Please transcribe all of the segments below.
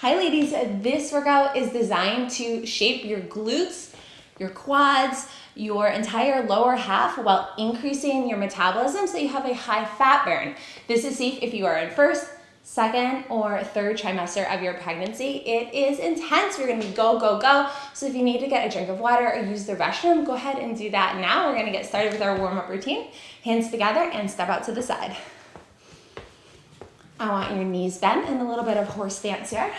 Hi ladies, this workout is designed to shape your glutes, your quads, your entire lower half while increasing your metabolism so you have a high fat burn. This is safe if you are in first, second, or third trimester of your pregnancy. It is intense. We're gonna be go, go, go. So if you need to get a drink of water or use the restroom, go ahead and do that now. We're gonna get started with our warm-up routine. Hands together and step out to the side. I want your knees bent and a little bit of horse stance here.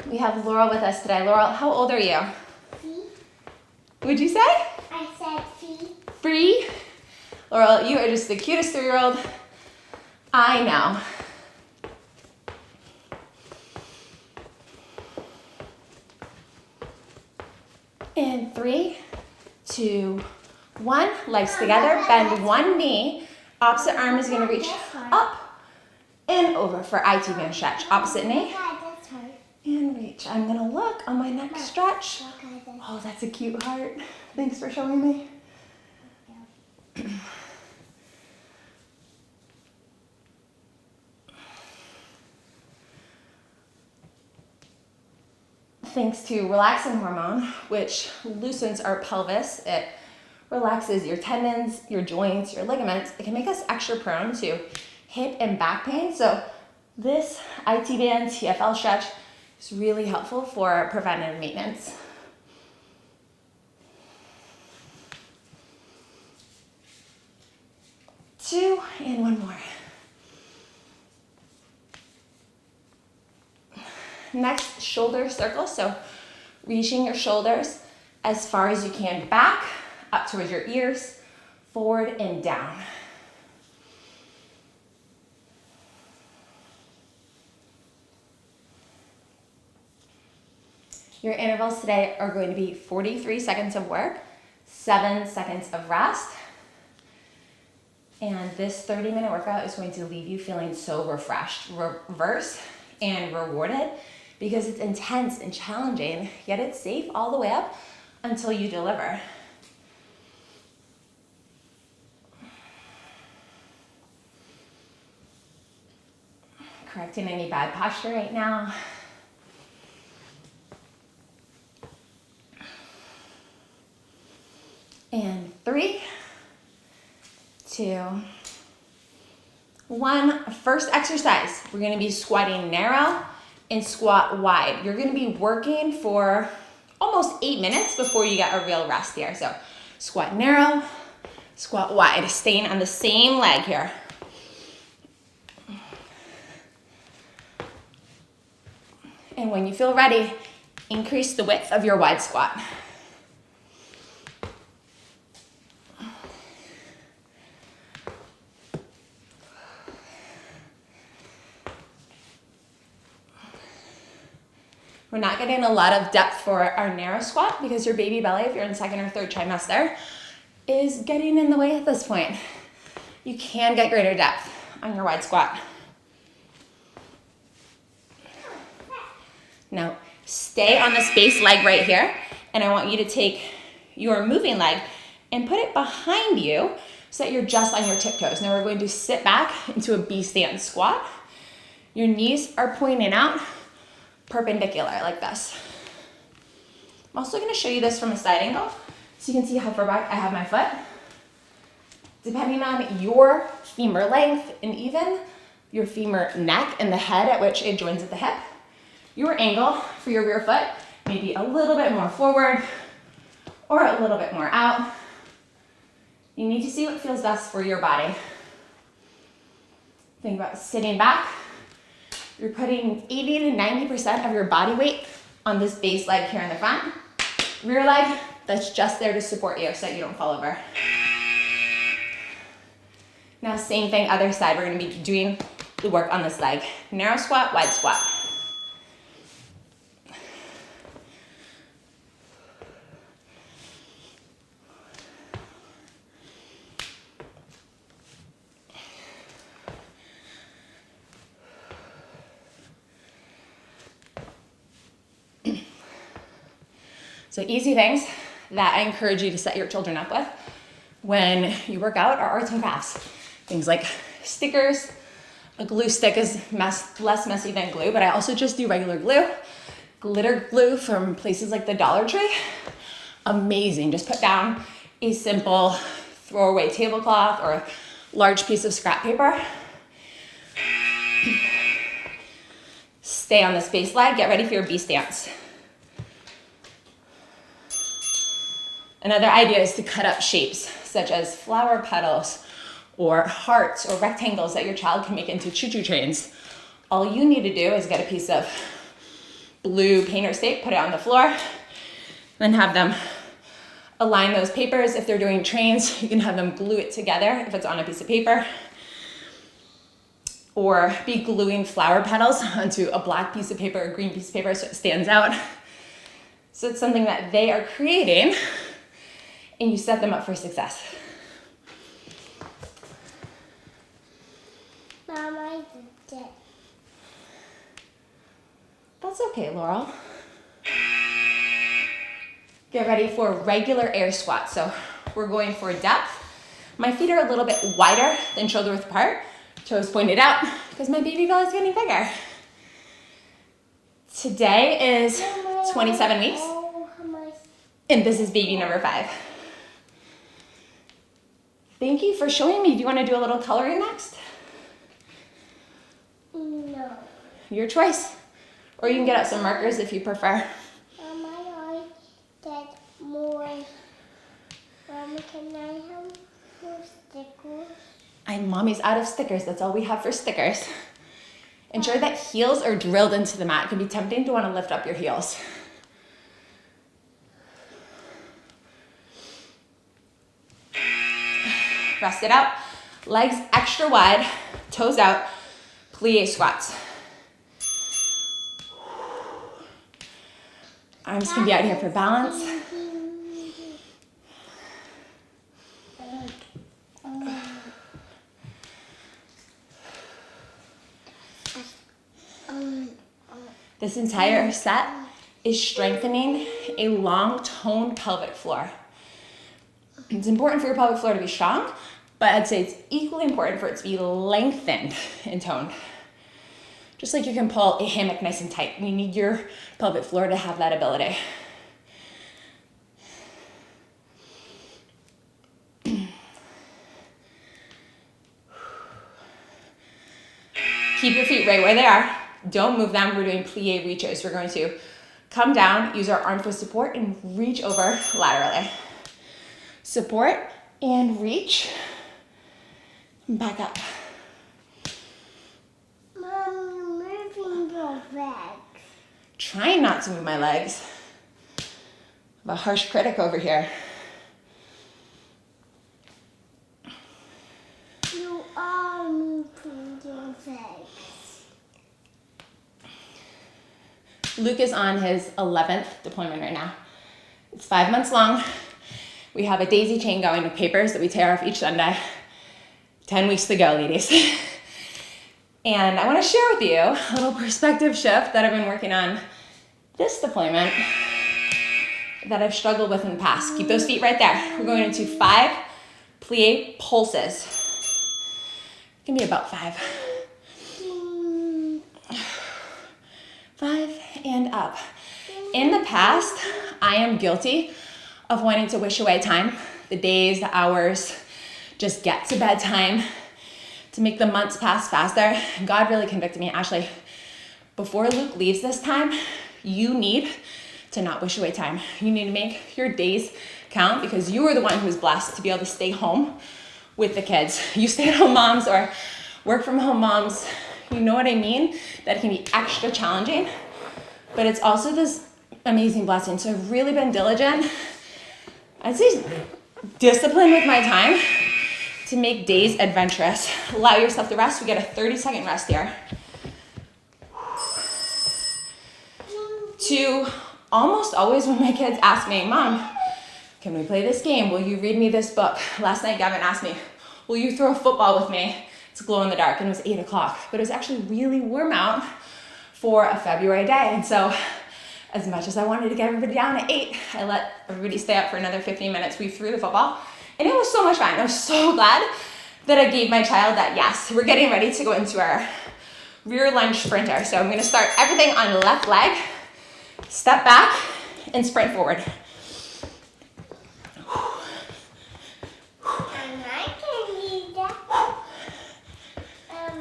We have Laurel with us today. Laurel, how old are you? 3. What'd you say? I said 3. 3? Laurel, you are just the cutest 3-year-old I know. In 3, 2, 1. Legs together. Bend one knee. Opposite arm is going to reach up and over for IT band stretch. Opposite knee. And reach. I'm going to look on my next stretch. Oh, that's a cute heart. Thanks for showing me. Thanks to relaxin hormone, which loosens our pelvis, it relaxes your tendons, your joints, your ligaments. It can make us extra prone to hip and back pain. So this IT band TFL stretch is really helpful for preventive maintenance. Two, and one more. Next, shoulder circle. So reaching your shoulders as far as you can back, up towards your ears, forward and down. Your intervals today are going to be 43 seconds of work, 7 seconds of rest. And this 30-minute workout is going to leave you feeling so refreshed, reversed, and rewarded because it's intense and challenging, yet it's safe all the way up until you deliver. Correcting any bad posture right now. And 3, 2, 1. First exercise, we're gonna be squatting narrow and squat wide. You're gonna be working for almost 8 minutes before you get a real rest here. So squat narrow, squat wide, staying on the same leg here. And when you feel ready, increase the width of your wide squat. We're not getting a lot of depth for our narrow squat because your baby belly, if you're in second or third trimester, is getting in the way at this point. You can get greater depth on your wide squat. Now, stay on this base leg right here, and I want you to take your moving leg and put it behind you so that you're just on your tiptoes. Now we're going to sit back into a B-stand squat. Your knees are pointing out perpendicular like this. I'm also going to show you this from a side angle so you can see how far back I have my foot. Depending on your femur length and even your femur neck and the head at which it joins at the hip, your angle for your rear foot may be a little bit more forward or a little bit more out. You need to see what feels best for your body. Think about sitting back. You're putting 80 to 90% of your body weight on this base leg here in the front. Rear leg, that's just there to support you so that you don't fall over. Now, same thing, other side. We're gonna be doing the work on this leg. Narrow squat, wide squat. So easy things that I encourage you to set your children up with when you work out are arts and crafts. Things like stickers. A glue stick is less messy than glue, but I also just do regular glue. Glitter glue from places like the Dollar Tree. Amazing. Just put down a simple throwaway tablecloth or a large piece of scrap paper. Stay on this base leg. Get ready for your B stance. Another idea is to cut up shapes such as flower petals or hearts or rectangles that your child can make into choo-choo trains. All you need to do is get a piece of blue painter's tape, put it on the floor, then have them align those papers. If they're doing trains, you can have them glue it together if it's on a piece of paper, or be gluing flower petals onto a black piece of paper or green piece of paper so it stands out. So it's something that they are creating and you set them up for success. Mama, That's okay, Laurel. Get ready for regular air squats. So we're going for depth. My feet are a little bit wider than shoulder width apart. Toes pointed out because my baby belly is getting bigger. Today is 27 weeks, and this is baby number 5. Thank you for showing me. Do you want to do a little coloring next? No. Your choice. Or you can get out some markers if you prefer. I get more. Mama, can I have more stickers? Mommy's out of stickers. That's all we have for stickers. Ensure that heels are drilled into the mat. It can be tempting to want to lift up your heels. Rest it out. Legs extra wide, toes out, plie squats. Arms can be out here for balance. This entire set is strengthening a long toned pelvic floor. It's important for your pelvic floor to be strong, but I'd say it's equally important for it to be lengthened and toned. Just like you can pull a hammock nice and tight, you need your pelvic floor to have that ability. Keep your feet right where they are. Don't move them. We're doing plie reaches. We're going to come down, use our arm for support, and reach over laterally. Support and reach. Back up. Mom, you're moving your legs. Trying not to move my legs. I have a harsh critic over here. You are moving your legs. Luke is on his 11th deployment right now. It's 5 months long. We have a daisy chain going with papers that we tear off each Sunday. 10 weeks to go, ladies. And I want to share with you a little perspective shift that I've been working on this deployment that I've struggled with in the past. Keep those feet right there. We're going into 5 plie pulses. It can be about 5. 5 and up. In the past, I am guilty of wanting to wish away time, the days, the hours, just get to bedtime, to make the months pass faster. God really convicted me, Ashley, before Luke leaves this time, you need to not wish away time. You need to make your days count because you are the one who is blessed to be able to stay home with the kids. You stay-at-home moms or work from home moms, you know what I mean? That it can be extra challenging, but it's also this amazing blessing. So I've really been diligent. I'd say disciplined with my time to make days adventurous. Allow yourself to rest. We get a 30-second rest here. To almost always when my kids ask me, Mom, can we play this game? Will you read me this book? Last night Gavin asked me, will you throw a football with me? It's glow in the dark, and it was 8 o'clock, but it was actually really warm out for a February day. And so as much as I wanted to get everybody down at 8, I let everybody stay up for another 15 minutes. We threw the football and it was so much fun. I was so glad that I gave my child that yes, we're getting ready to go into our rear lunge sprinter. So I'm gonna start everything on left leg, step back, and sprint forward.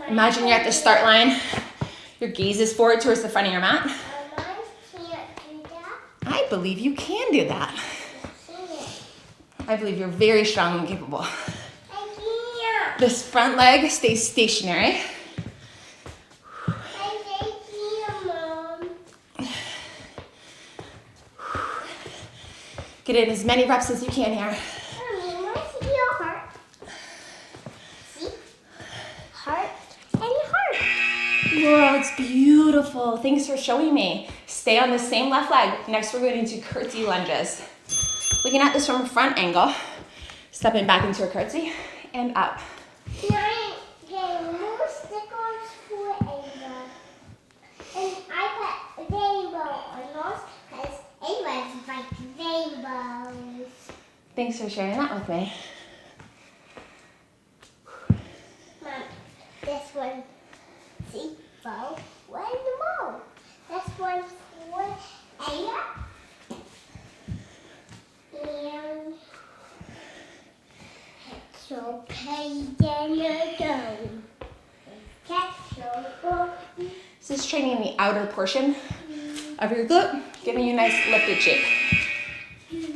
Imagine you're at the start line. Your gaze is forward towards the front of your mat. I believe you can do that. I believe you're very strong and capable. This front leg stays stationary. Get in as many reps as you can here. Whoa, it's beautiful. Thanks for showing me. Stay on the same left leg. Next, we're going into curtsy lunges. Looking at this from a front angle, stepping back into a curtsy and up. Can I get more stickers for Ava? And I put rainbow on those because Ava's like rainbows. Thanks for sharing that with me. Mom, this one, see, bow, where's the bow? This one's for Ava. And it's okay, then you're done. This is training the outer portion of your glute, giving you a nice lifted shape.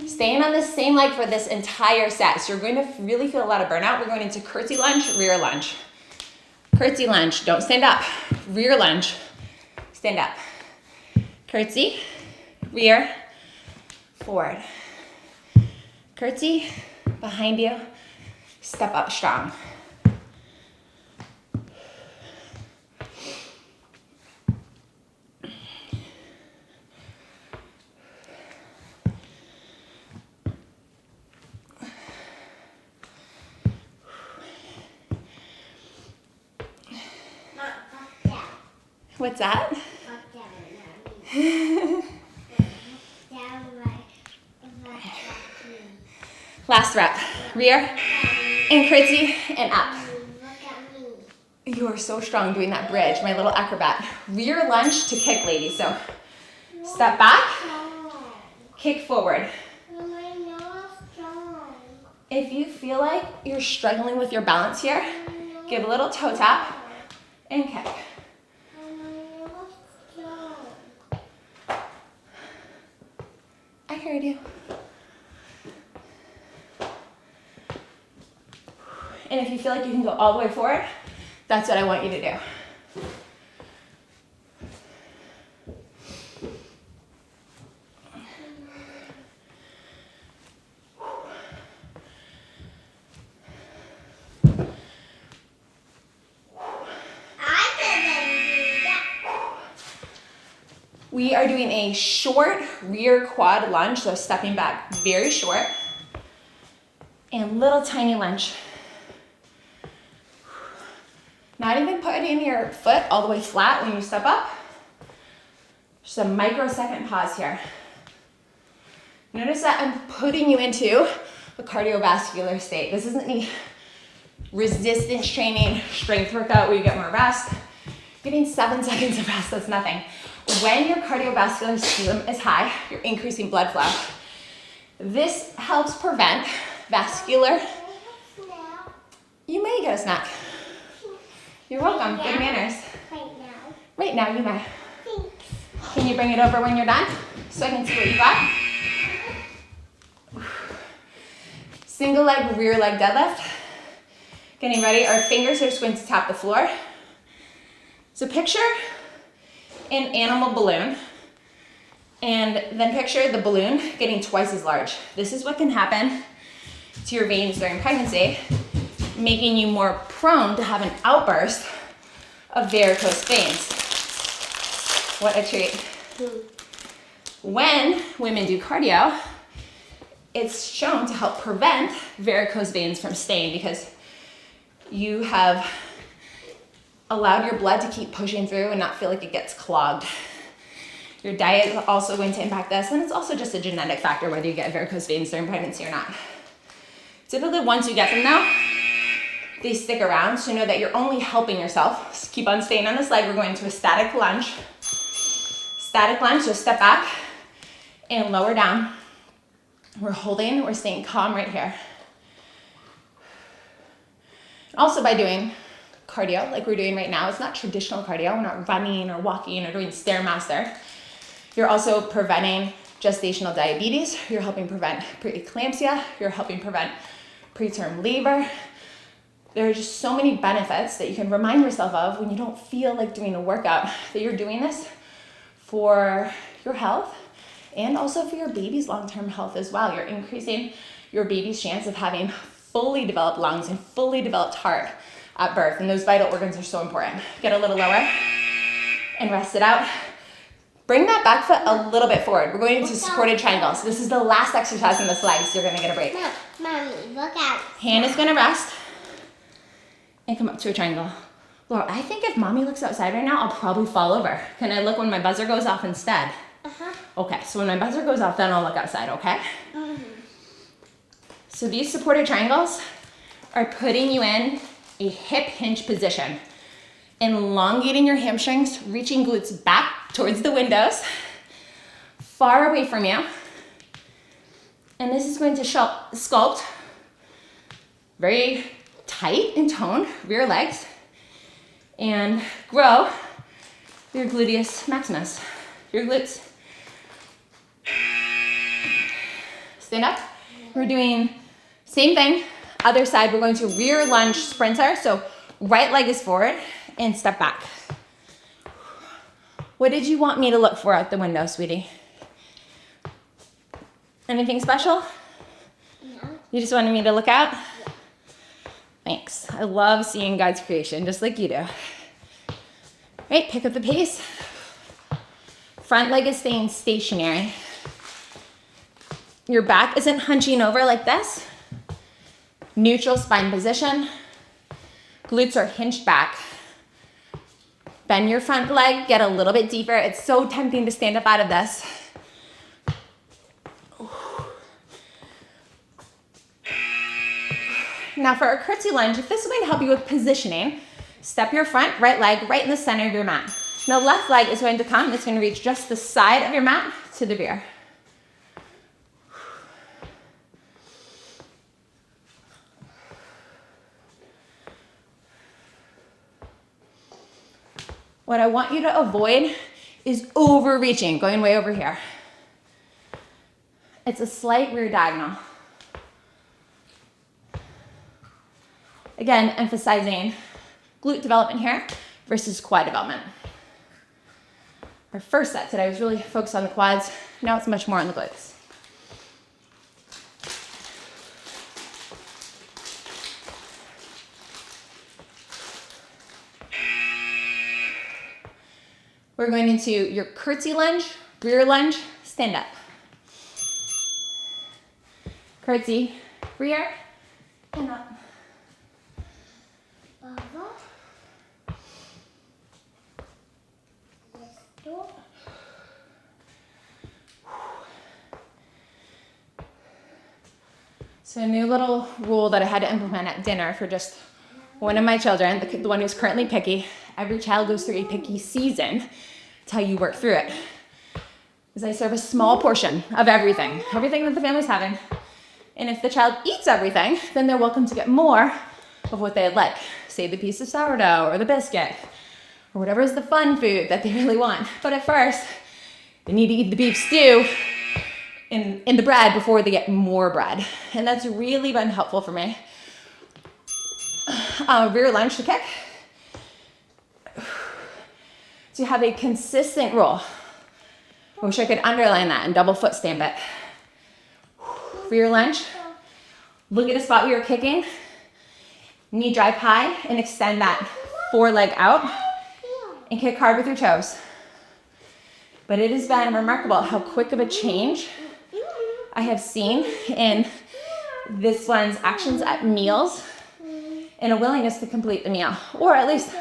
Staying on the same leg for this entire set. So you're going to really feel a lot of burnout. We're going into curtsy lunge, rear lunge. Curtsy lunge, don't stand up. Rear lunge, stand up. Curtsy, rear, forward. Curtsy, behind you, step up strong. What's that? Last rep. Rear and curtsy and up. You are so strong doing that bridge, my little acrobat. Rear lunge to kick, ladies. So step back, kick forward. If you feel like you're struggling with your balance here, give a little toe tap and kick. I heard you. And if you feel like you can go all the way forward, that's what I want you to do. We are doing a short rear quad lunge, so stepping back very short, and little tiny lunge. Not even putting your foot all the way flat when you step up. Just a microsecond pause here. Notice that I'm putting you into a cardiovascular state. This isn't any resistance training, strength workout where you get more rest. Getting 7 seconds of rest, that's nothing. When your cardiovascular system is high, you're increasing blood flow. This helps prevent vascular. You may get a snack. You're welcome. Good manners. Right now, you may. Thanks. Can you bring it over when you're done so I can see what you got? Single leg, rear leg deadlift. Getting ready. Our fingers are just going to tap the floor. So picture an animal balloon, and then picture the balloon getting twice as large. This is what can happen to your veins during pregnancy, making you more prone to have an outburst of varicose veins. What a treat. When women do cardio, it's shown to help prevent varicose veins from staying because you have allowed your blood to keep pushing through and not feel like it gets clogged. Your diet is also going to impact this, and it's also just a genetic factor whether you get varicose veins during pregnancy or not. Typically, once you get them though, they stick around. So know that you're only helping yourself. Just keep on staying on this leg. We're going to a static lunge. Static lunge, so step back and lower down. We're holding, we're staying calm right here. Also by doing cardio like we're doing right now, it's not traditional cardio. We're not running or walking or doing Stairmaster. You're also preventing gestational diabetes. You're helping prevent preeclampsia. You're helping prevent preterm labor. There are just so many benefits that you can remind yourself of when you don't feel like doing a workout, that you're doing this for your health and also for your baby's long-term health as well. You're increasing your baby's chance of having fully developed lungs and fully developed heart at birth. And those vital organs are so important. Get a little lower and rest it out. Bring that back foot a little bit forward. We're going into supported triangles. This is the last exercise in this leg, so you're gonna get a break. Mommy, look out. Hand is gonna rest and come up to a triangle. Laura, I think if mommy looks outside right now, I'll probably fall over. Can I look when my buzzer goes off instead? Uh-huh. Okay, so when my buzzer goes off, then I'll look outside, okay? Mm-hmm. So these supported triangles are putting you in a hip hinge position, elongating your hamstrings, reaching glutes back towards the windows, far away from you. And this is going to sculpt very tight and toned rear legs and grow your gluteus maximus, your glutes. Stand up. We're doing same thing. Other side, we're going to rear lunge sprinter. So right leg is forward and step back. What did you want me to look for out the window, sweetie? Anything special? No. You just wanted me to look out? Thanks. I love seeing God's creation, just like you do. Right, pick up the pace. Front leg is staying stationary. Your back isn't hunching over like this. Neutral spine position. Glutes are hinged back. Bend your front leg, get a little bit deeper. It's so tempting to stand up out of this. Now for our curtsy lunge, if this is going to help you with positioning, step your front right leg right in the center of your mat. Now left leg is going to come, it's going to reach just the side of your mat to the rear. What I want you to avoid is overreaching, going way over here. It's a slight rear diagonal. Again, emphasizing glute development here versus quad development. Our first set today was really focused on the quads. Now it's much more on the glutes. We're going into your curtsy lunge, rear lunge, stand up. Curtsy, rear, and up. So a new little rule that I had to implement at dinner for just one of my children, the one who's currently picky. Every child goes through a picky season. It's how you work through it. Is I serve a small portion of everything that the family's having. And if the child eats everything, then they're welcome to get more of what they'd like. Say the piece of sourdough or the biscuit or whatever is the fun food that they really want. But at first, they need to eat the beef stew in the bread before they get more bread. And that's really been helpful for me. Rear lunge to kick. So you have a consistent roll. I wish I could underline that and double foot stamp it. Rear lunge. Look at a spot where you're kicking. Knee drive high and extend that foreleg out and kick hard with your toes. But it has been remarkable how quick of a change I have seen in this one's actions at meals and a willingness to complete the meal, or at least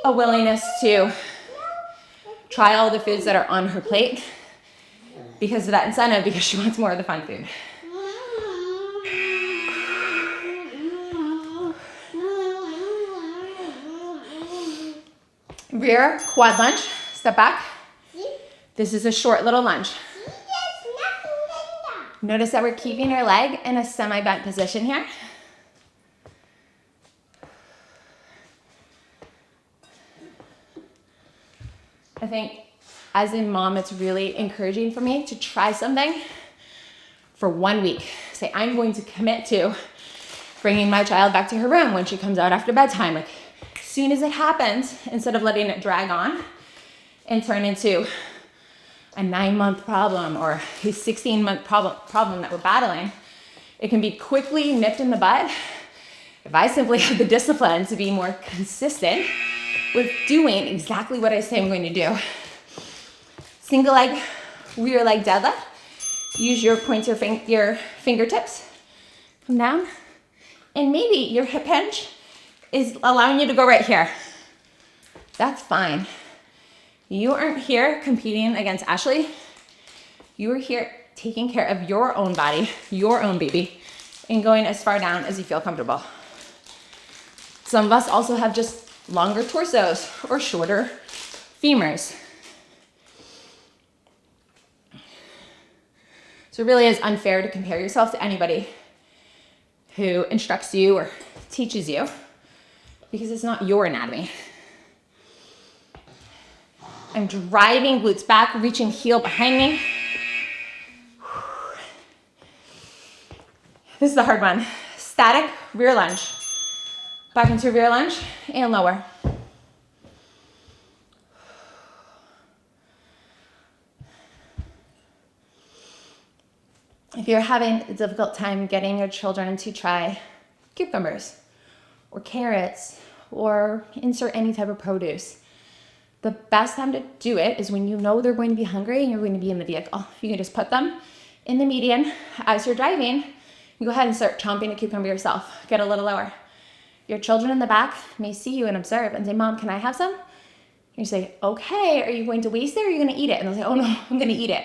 a willingness to try all the foods that are on her plate because of that incentive, because she wants more of the fun food. Rear quad lunge, step back. See? This is a short little lunge. See, there's nothing there. Notice that we're keeping our leg in a semi-bent position here. I think as a mom, it's really encouraging for me to try something for 1 week. Say, I'm going to commit to bringing my child back to her room when she comes out after bedtime. Like, as soon as it happens, instead of letting it drag on and turn into a 9-month problem or a 16-month problem that we're battling, it can be quickly nipped in the bud if I simply have the discipline to be more consistent with doing exactly what I say I'm going to do. Single leg, rear leg deadlift. Use your your fingertips. Come down. And maybe your hip hinge is allowing you to go right here. That's fine. You aren't here competing against Ashley. You are here taking care of your own body, your own baby, and going as far down as you feel comfortable. Some of us also have just longer torsos or shorter femurs. So it really is unfair to compare yourself to anybody who instructs you or teaches you, because it's not your anatomy. I'm driving glutes back, reaching heel behind me. This is the hard one. Static rear lunge. Back into rear lunge and lower. If you're having a difficult time getting your children to try cucumbers or carrots or insert any type of produce, the best time to do it is when you know they're going to be hungry and you're going to be in the vehicle. You can just put them in the median as you're driving. You go ahead and start chomping a cucumber yourself. Get a little lower. Your children in the back may see you and observe and say, Mom, can I have some? You say, okay, are you going to waste it or are you going to eat it? And they'll say, oh no, I'm going to eat it.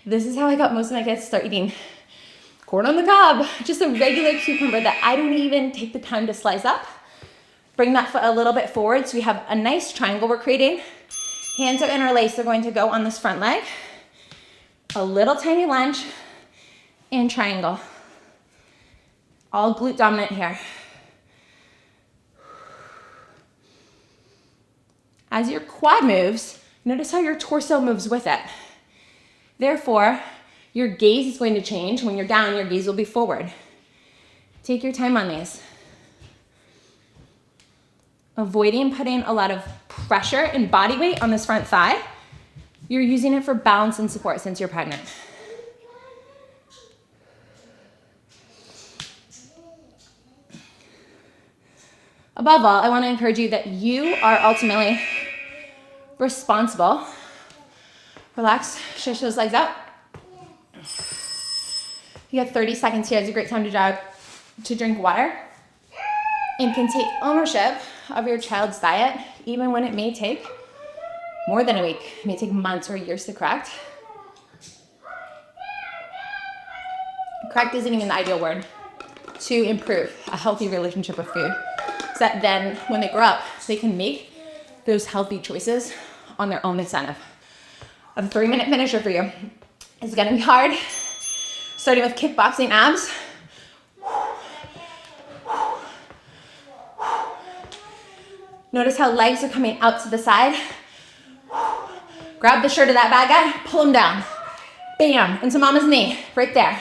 This is how I got most of my kids to start eating corn on the cob, just a regular cucumber that I don't even take the time to slice up. Bring that foot a little bit forward so we have a nice triangle we're creating. Hands are interlaced, they're going to go on this front leg. A little tiny lunge and triangle. All glute dominant here. As your quad moves, notice how your torso moves with it. Therefore, your gaze is going to change. When you're down, your gaze will be forward. Take your time on these. Avoiding putting a lot of pressure and body weight on this front thigh. You're using it for balance and support since you're pregnant. Above all, I want to encourage you that you are ultimately responsible. Relax, stretch those legs out. You have 30 seconds here. It's a great time to drink water and can take ownership of your child's diet, even when it may take more than a week. It may take months or years to correct. Correct isn't even the ideal word. To improve a healthy relationship with food, so that then when they grow up, they can make those healthy choices on their own incentive. A 3-minute finisher for you. It's gonna be hard. Starting with kickboxing abs. Notice how legs are coming out to the side. Grab the shirt of that bad guy, pull him down. Bam, into mama's knee, right there.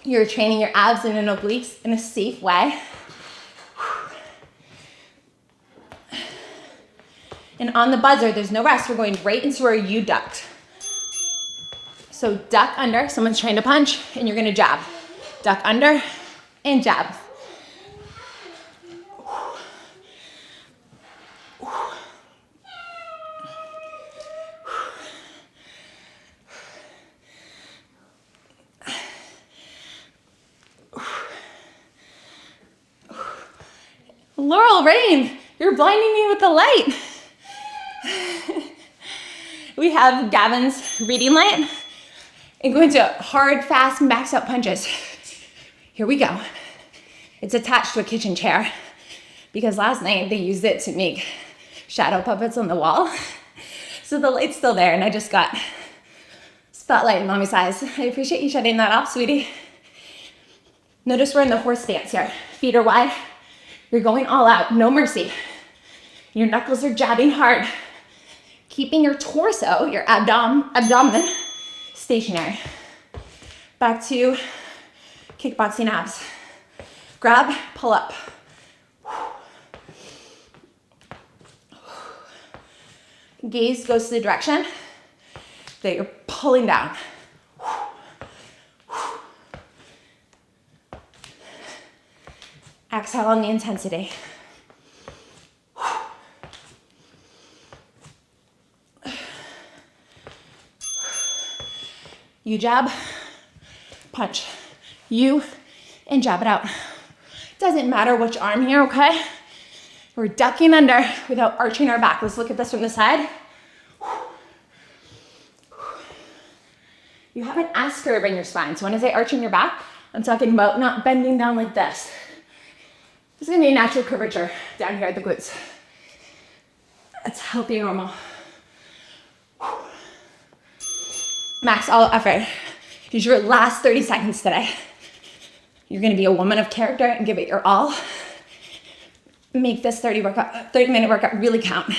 You're training your abs and obliques in a safe way. And on the buzzer, there's no rest. We're going right into our U duct. So duck under, someone's trying to punch, and you're gonna jab. Duck under and jab. Laurel Rain, you're blinding me with the light. We have Gavin's reading light and go into hard, fast, maxed out punches. Here we go. It's attached to a kitchen chair because last night they used it to make shadow puppets on the wall. So the light's still there, and I just got spotlight in mommy's eyes. I appreciate you shutting that off, sweetie. Notice we're in the horse stance here. Feet are wide. You're going all out, no mercy. Your knuckles are jabbing hard. Keeping your torso, your abdomen, stationary. Back to kickboxing abs. Grab, pull up. Gaze goes to the direction that you're pulling down. Exhale on the intensity. You jab, punch. You, and jab it out. Doesn't matter which arm here, okay? We're ducking under without arching our back. Let's look at this from the side. You have an S curve in your spine. So when I say arching your back, I'm talking about not bending down like this. There's gonna be a natural curvature down here at the glutes. That's healthy, normal. Max all effort. Use your last 30 seconds today. You're gonna be a woman of character and give it your all. Make this 30-minute workout really count.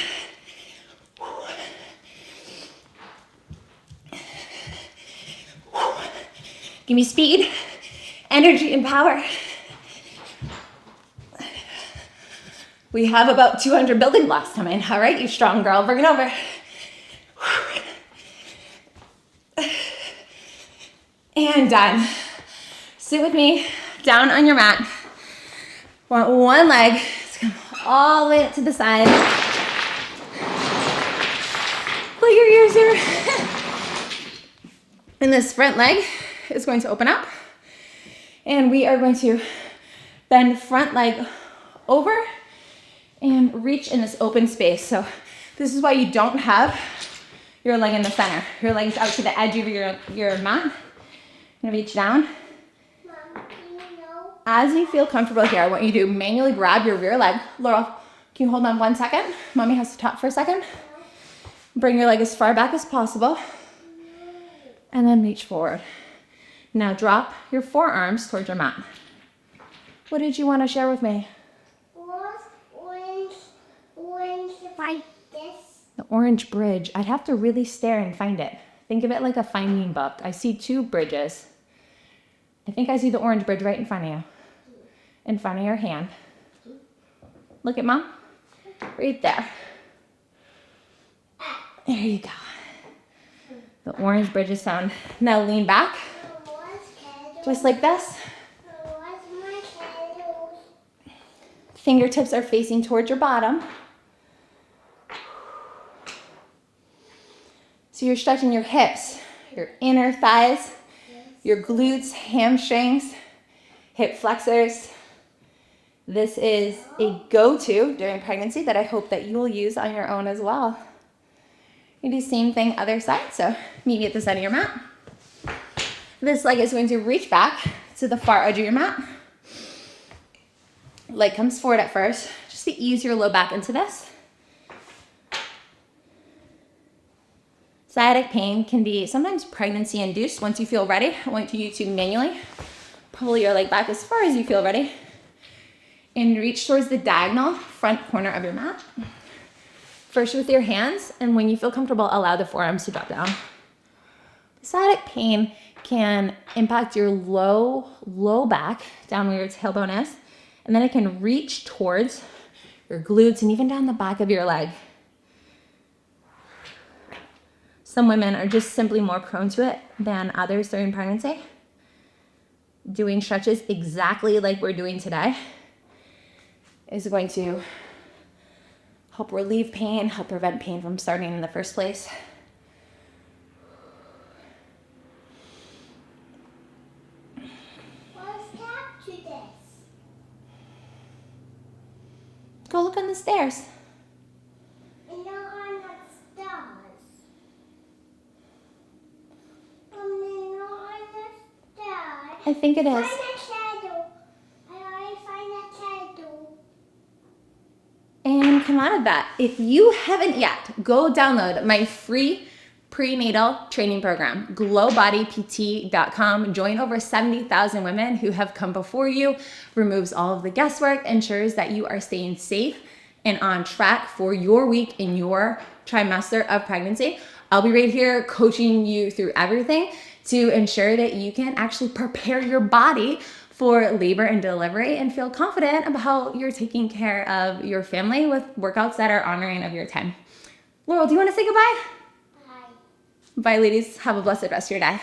Give me speed, energy, and power. We have about 200 building blocks coming. All right, you strong girl, bring it over. And done. Sit with me down on your mat. Want one leg to come all the way up to the side. Pull your ears here. And this front leg is going to open up. And we are going to bend front leg over and reach in this open space. So this is why you don't have your leg in the center. Your leg is out to the edge of your mat. I'm gonna reach down. Mom, you know? As you feel comfortable here, I want you to manually grab your rear leg. Laurel, can you hold on 1 second? Mommy has to talk for a second. Bring your leg as far back as possible. And then reach forward. Now drop your forearms towards your mat. What did you want to share with me? Orange, like this. The orange bridge. I'd have to really stare and find it. Think of it like a finding book. I see two bridges. I think I see the orange bridge right in front of you. In front of your hand. Look at Mom. Right there. There you go. The orange bridge is found. Now lean back. Just like this. Fingertips are facing towards your bottom. So you're stretching your hips, your inner thighs, your glutes, hamstrings, hip flexors. This is a go-to during pregnancy that I hope that you will use on your own as well. You do the same thing other side, so meet me at the side of your mat. This leg is going to reach back to the far edge of your mat. Leg comes forward at first, just to ease your low back into this. Sciatic pain can be sometimes pregnancy induced. Once you feel ready, I want you to manually pull your leg back as far as you feel ready and reach towards the diagonal front corner of your mat. First with your hands, and when you feel comfortable, allow the forearms to drop down. Sciatic pain can impact your low back, down where your tailbone is, and then it can reach towards your glutes and even down the back of your leg. Some women are just simply more prone to it than others during pregnancy. Doing stretches exactly like we're doing today is going to help relieve pain, help prevent pain from starting in the first place. Let's capture this. Go look on the stairs. And not on the stars. And not on the stars. I think it is. Find a shadow. I already find a shadow. can out of that. If you haven't yet, go download my free prenatal training program, GlowBodyPT.com. Join over 70,000 women who have come before you, removes all of the guesswork, ensures that you are staying safe and on track for your week in your trimester of pregnancy. I'll be right here coaching you through everything to ensure that you can actually prepare your body for labor and delivery and feel confident about how you're taking care of your family with workouts that are honoring of your time. Laurel, do you want to say goodbye? Bye. Bye, ladies. Have a blessed rest of your day.